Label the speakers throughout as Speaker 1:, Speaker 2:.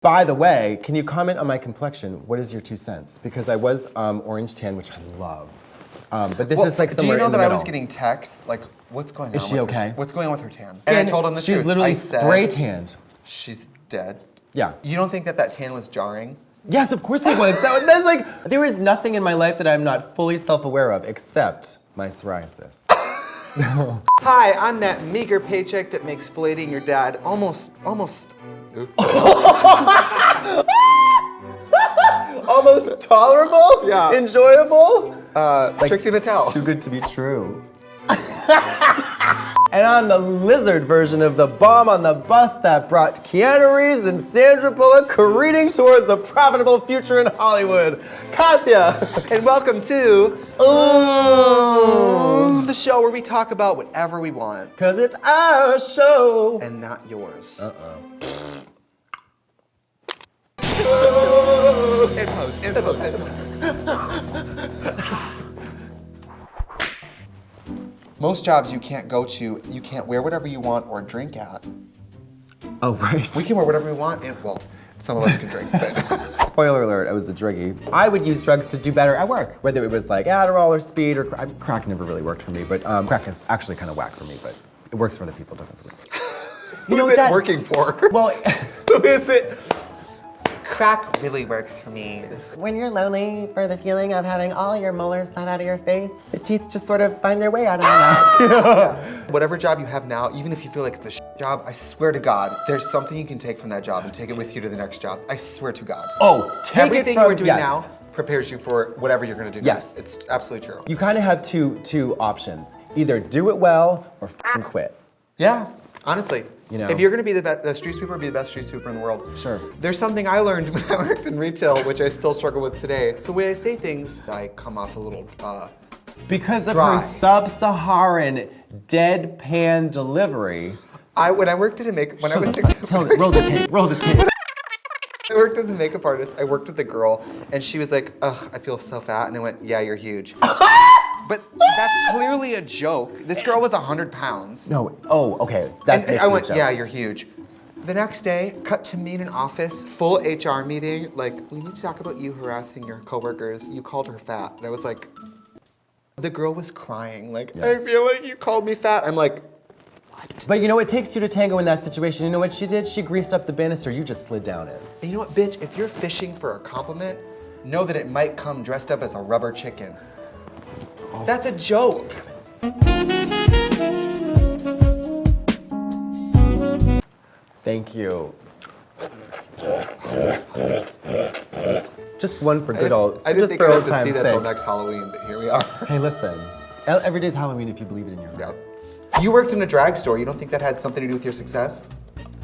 Speaker 1: By the way, can you comment on my complexion? What is your 2 cents? Because I was orange tan, which I love. But this is like somewhere in the middle.
Speaker 2: Do you know that I was getting texts? Like, what's going on
Speaker 1: with her? Is she okay?
Speaker 2: What's going on with her tan? And I told him the truth.
Speaker 1: She's literally spray tanned.
Speaker 2: She's dead.
Speaker 1: Yeah.
Speaker 2: You don't think that that tan was jarring?
Speaker 1: Yes, of course it was. That's like, there is nothing in my life that I'm not fully self-aware of except my psoriasis.
Speaker 2: Hi, I'm that meager paycheck that makes filleting your dad almost. Almost
Speaker 1: tolerable?
Speaker 2: Yeah.
Speaker 1: Enjoyable?
Speaker 2: Trixie Mattel.
Speaker 1: Too good to be true. And I'm the lizard version of the bomb on the bus that brought Keanu Reeves and Sandra Bullock careening towards a profitable future in Hollywood. Katya!
Speaker 2: And welcome to the show where we talk about whatever we want.
Speaker 1: 'Cause it's our show.
Speaker 2: And not yours. In pose. Most jobs you can't go to, you can't wear whatever you want or drink at.
Speaker 1: Oh, right.
Speaker 2: We can wear whatever we want, and well, some of us can drink, but.
Speaker 1: Spoiler alert, I was a druggie. I would use drugs to do better at work, whether it was like Adderall or speed or crack never really worked for me, but crack is actually kind of whack for me, but it works for other people, doesn't for me.
Speaker 2: Who is it working for?
Speaker 1: Well,
Speaker 2: who is it? Crack really works for me.
Speaker 1: When you're lonely for the feeling of having all your molars slide out of your face, the teeth just sort of find their way out of your mouth.
Speaker 2: Yeah. Whatever job you have now, even if you feel like it's a job, I swear to God, there's something you can take from that job and take it with you to the next job. I swear to God.
Speaker 1: Oh,
Speaker 2: everything you are doing now prepares you for whatever you're gonna do next. It's absolutely true.
Speaker 1: You kind of have two options. Either do it well or f***ing quit.
Speaker 2: Yeah, honestly.
Speaker 1: You know.
Speaker 2: If you're gonna be the street sweeper, be the best street sweeper in the world.
Speaker 1: Sure.
Speaker 2: There's something I learned when I worked in retail, which I still struggle with today. The way I say things, I come off a little
Speaker 1: because of
Speaker 2: dry.
Speaker 1: her sub-Saharan deadpan delivery.
Speaker 2: When I worked at a makeup, when I was
Speaker 1: roll the tape, roll the tape.
Speaker 2: I worked as a makeup artist. I worked with a girl, and she was like, "Ugh, I feel so fat," and I went, "Yeah, you're huge." But that's clearly a joke. This girl was 100 pounds.
Speaker 1: No, okay. That makes
Speaker 2: I went,
Speaker 1: a joke.
Speaker 2: "Yeah, you're huge." The next day, cut to me in an office, full HR meeting. Like, we need to talk about you harassing your coworkers. You called her fat, and I was like, the girl was crying. Like, I feel like you called me fat. I'm like, what?
Speaker 1: But you know, it takes two to tango in that situation. You know what she did? She greased up the banister you just slid down in.
Speaker 2: And you know what, bitch? If you're fishing for a compliment, know that it might come dressed up as a rubber chicken. Oh. That's a joke.
Speaker 1: Thank you. Just one for good old.
Speaker 2: I didn't think I'd have to see that till next Halloween, but here we are.
Speaker 1: Hey, listen. Every day's Halloween if you believe it in your heart.
Speaker 2: Yeah. You worked in a drag store. You don't think that had something to do with your success?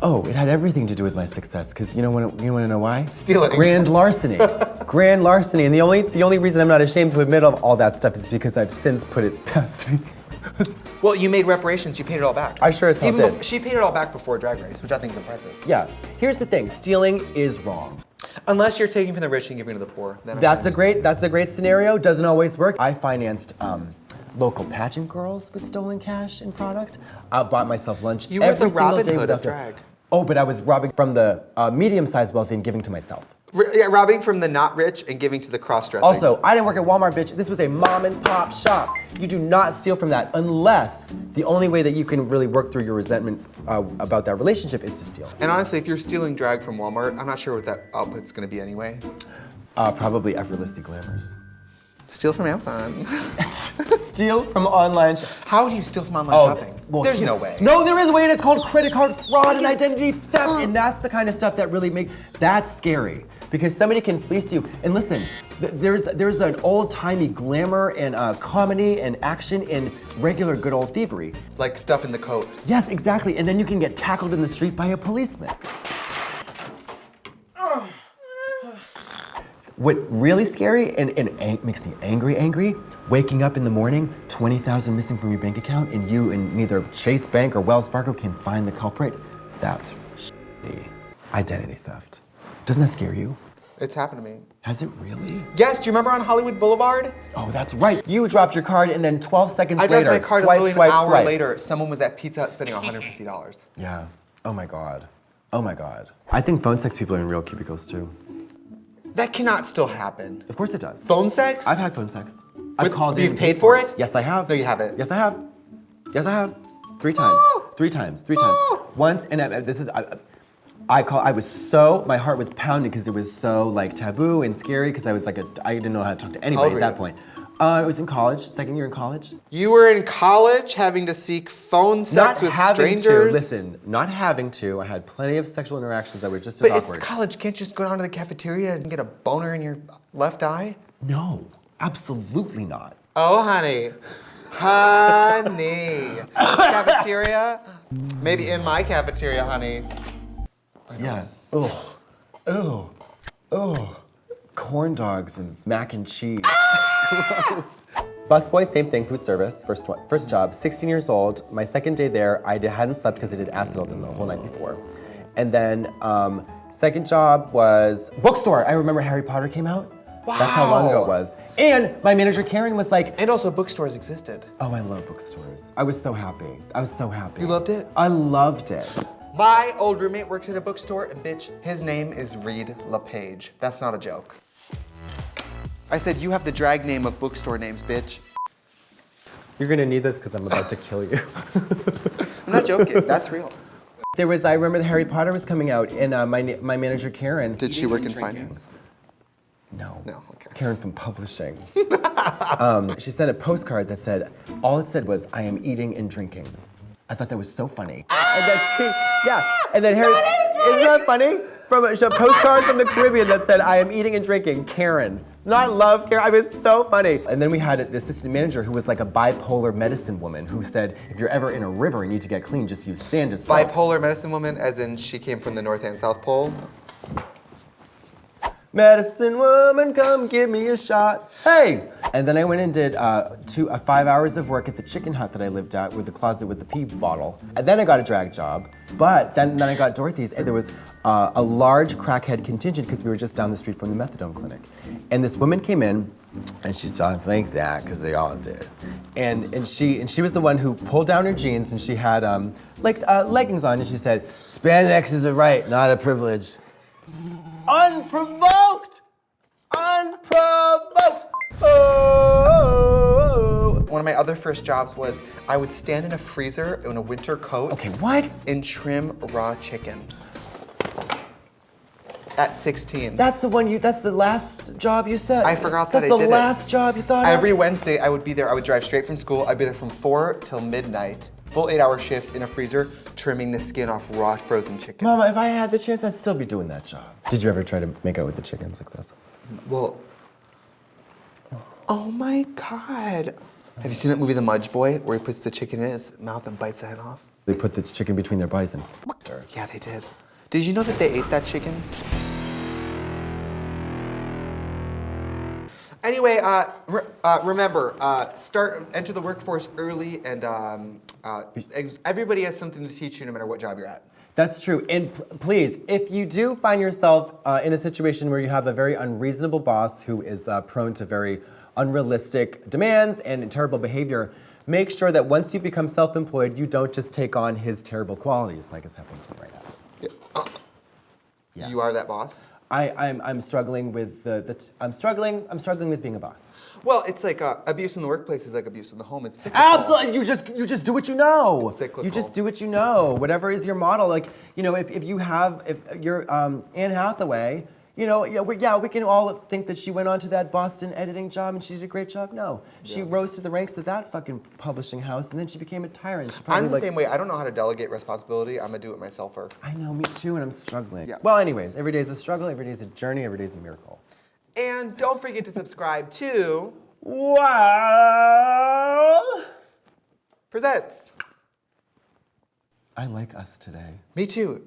Speaker 1: Oh, it had everything to do with my success. Because you want to know why?
Speaker 2: Stealing.
Speaker 1: Grand larceny. Grand larceny. And the only reason I'm not ashamed to admit all that stuff is because I've since put it past me.
Speaker 2: Well, you made reparations. You paid it all back.
Speaker 1: I sure as hell did.
Speaker 2: She paid it all back before Drag Race, which I think is impressive.
Speaker 1: Yeah. Here's the thing. Stealing is wrong.
Speaker 2: Unless you're taking from the rich and giving to the poor. Then
Speaker 1: That's a great scenario. Doesn't always work. I financed local pageant girls with stolen cash and product. I bought myself lunch
Speaker 2: every single day. You were the Robin Hood of drag.
Speaker 1: Oh, but I was robbing from the medium-sized wealthy and giving to myself.
Speaker 2: Yeah, robbing from the not rich and giving to the cross-dressing.
Speaker 1: Also, I didn't work at Walmart, bitch. This was a mom and pop shop. You do not steal from that unless the only way that you can really work through your resentment about that relationship is to steal.
Speaker 2: And honestly, if you're stealing drag from Walmart, I'm not sure what that output's gonna be anyway.
Speaker 1: Probably effortlessly glamorous.
Speaker 2: Steal from Amazon.
Speaker 1: Steal from online
Speaker 2: How do you steal from online shopping?
Speaker 1: Well,
Speaker 2: there's no way.
Speaker 1: No, there is a way, and it's called credit card fraud and identity theft, and that's the kind of stuff that really that's scary. Because somebody can fleece you. And listen, there's an old-timey glamour and comedy and action in regular good old thievery.
Speaker 2: Like stuff in the coat.
Speaker 1: Yes, exactly. And then you can get tackled in the street by a policeman. What really scary and makes me angry, waking up in the morning, 20,000 missing from your bank account, and you and neither Chase Bank or Wells Fargo can find the culprit. That's shitty. Identity theft. Doesn't that scare you?
Speaker 2: It's happened to me.
Speaker 1: Has it really?
Speaker 2: Yes, do you remember on Hollywood Boulevard?
Speaker 1: Oh, that's right. You dropped your card and then 12 seconds later,
Speaker 2: I dropped my card
Speaker 1: swipe,
Speaker 2: literally
Speaker 1: swipe,
Speaker 2: an hour
Speaker 1: swipe.
Speaker 2: later, someone was at Pizza Hut spending $150.
Speaker 1: Yeah. Oh my God. Oh my God. I think phone sex people are in real cubicles too.
Speaker 2: That cannot still happen.
Speaker 1: Of course it does.
Speaker 2: Phone sex?
Speaker 1: I've had phone sex. I've called
Speaker 2: You've
Speaker 1: in.
Speaker 2: paid for it?
Speaker 1: Yes, I have.
Speaker 2: No, you haven't.
Speaker 1: Yes, I have. Yes, I have. 3 times. 3 times. 3 times. Once, and this is, I was so, my heart was pounding because it was so like taboo and scary because I was like, I didn't know how to talk to anybody at that point. I was in college, second year in college.
Speaker 2: You were in college having to seek phone sex with strangers?
Speaker 1: Listen, not having to. I had plenty of sexual interactions that were just as
Speaker 2: But
Speaker 1: awkward.
Speaker 2: it's college. Can't you just go down to the cafeteria and get a boner in your left eye?
Speaker 1: No, absolutely not.
Speaker 2: Oh, honey. Honey. Cafeteria? Maybe in my cafeteria, honey.
Speaker 1: Yeah. Oh. Oh. Oh. Corn dogs and mac and cheese. Busboy, same thing, food service, first job, 16 years old. My second day there, hadn't slept because I did acid the whole night before. And then second job was bookstore. I remember Harry Potter came out.
Speaker 2: Wow.
Speaker 1: That's how long ago it was. And my manager Karen was like,
Speaker 2: and also bookstores existed.
Speaker 1: oh, I love bookstores. I was so happy. I was so happy.
Speaker 2: You loved it?
Speaker 1: I loved it.
Speaker 2: My old roommate works at a bookstore, and bitch, his name is Reed LePage. That's not a joke. I said, you have the drag name of bookstore names, bitch.
Speaker 1: You're gonna need this because I'm about to kill you.
Speaker 2: I'm not joking, that's real.
Speaker 1: There was, I remember the Harry Potter was coming out, and my manager Karen.
Speaker 2: Did she work in finance?
Speaker 1: No.
Speaker 2: No, okay.
Speaker 1: Karen from publishing. She sent a postcard that said, all it said was, I am eating and drinking. I thought that was so funny. And then Harry, isn't that funny? From a postcard from the Caribbean that said, I am eating and drinking, Karen. Not love Karen, I was so funny. And then we had an assistant manager who was like a bipolar medicine woman who said, if you're ever in a river and need to get clean, just use sand as salt.
Speaker 2: Bipolar medicine woman, as in she came from the North and South Pole?
Speaker 1: Medicine woman, come give me a shot. Hey! And then I went and did 5 hours of work at the chicken hut that I lived at with the closet with the pee bottle. And then I got a drag job. But then I got Dorothy's, and there was a large crackhead contingent because we were just down the street from the methadone clinic. And this woman came in, and she talked like that because they all did. And she was the one who pulled down her jeans, and she had leggings on, and she said, "Spandex is a right, not a privilege." Unprovoked! Unprovoked! Oh!
Speaker 2: One of my other first jobs was I would stand in a freezer in a winter coat.
Speaker 1: Okay, what?
Speaker 2: And trim raw chicken. At 16.
Speaker 1: That's the last job you said?
Speaker 2: I forgot that I did
Speaker 1: That's
Speaker 2: it.
Speaker 1: the last job you thought of?
Speaker 2: Every Wednesday I would be there. I would drive straight from school. I'd be there from 4 till midnight. Full 8-hour shift in a freezer, trimming the skin off raw frozen chicken.
Speaker 1: Mama, if I had the chance, I'd still be doing that job. Did you ever try to make out with the chickens like this?
Speaker 2: Well, oh my God. Have you seen that movie, The Mudge Boy, where he puts the chicken in his mouth and bites the head off?
Speaker 1: They put the chicken between their bodies and f***ed her.
Speaker 2: Yeah, they did. Did you know that they ate that chicken? Anyway, remember, enter the workforce early, and everybody has something to teach you no matter what job you're at.
Speaker 1: That's true. And please, if you do find yourself in a situation where you have a very unreasonable boss who is prone to very unrealistic demands and terrible behavior, make sure that once you become self-employed, you don't just take on his terrible qualities like is happening to me right now. Yeah.
Speaker 2: You are that boss?
Speaker 1: I'm struggling with I'm struggling with being a boss.
Speaker 2: Well, it's like abuse in the workplace is like abuse in the home. It's cyclical.
Speaker 1: Absolutely, you just do what you know.
Speaker 2: It's cyclical.
Speaker 1: You just do what you know. Whatever is your model, like if you're Anne Hathaway, we can all think that she went on to that Boston editing job and she did a great job. No, she rose to the ranks of that fucking publishing house and then she became a tyrant.
Speaker 2: I'm the same way. I don't know how to delegate responsibility. I'm a do-it-myselfer.
Speaker 1: I know, me too, and I'm struggling.
Speaker 2: Yeah.
Speaker 1: Well, anyways, every day's a struggle, every day's a journey, every day's a miracle.
Speaker 2: And don't forget to subscribe to
Speaker 1: Wow
Speaker 2: Presents.
Speaker 1: I like us today.
Speaker 2: Me too.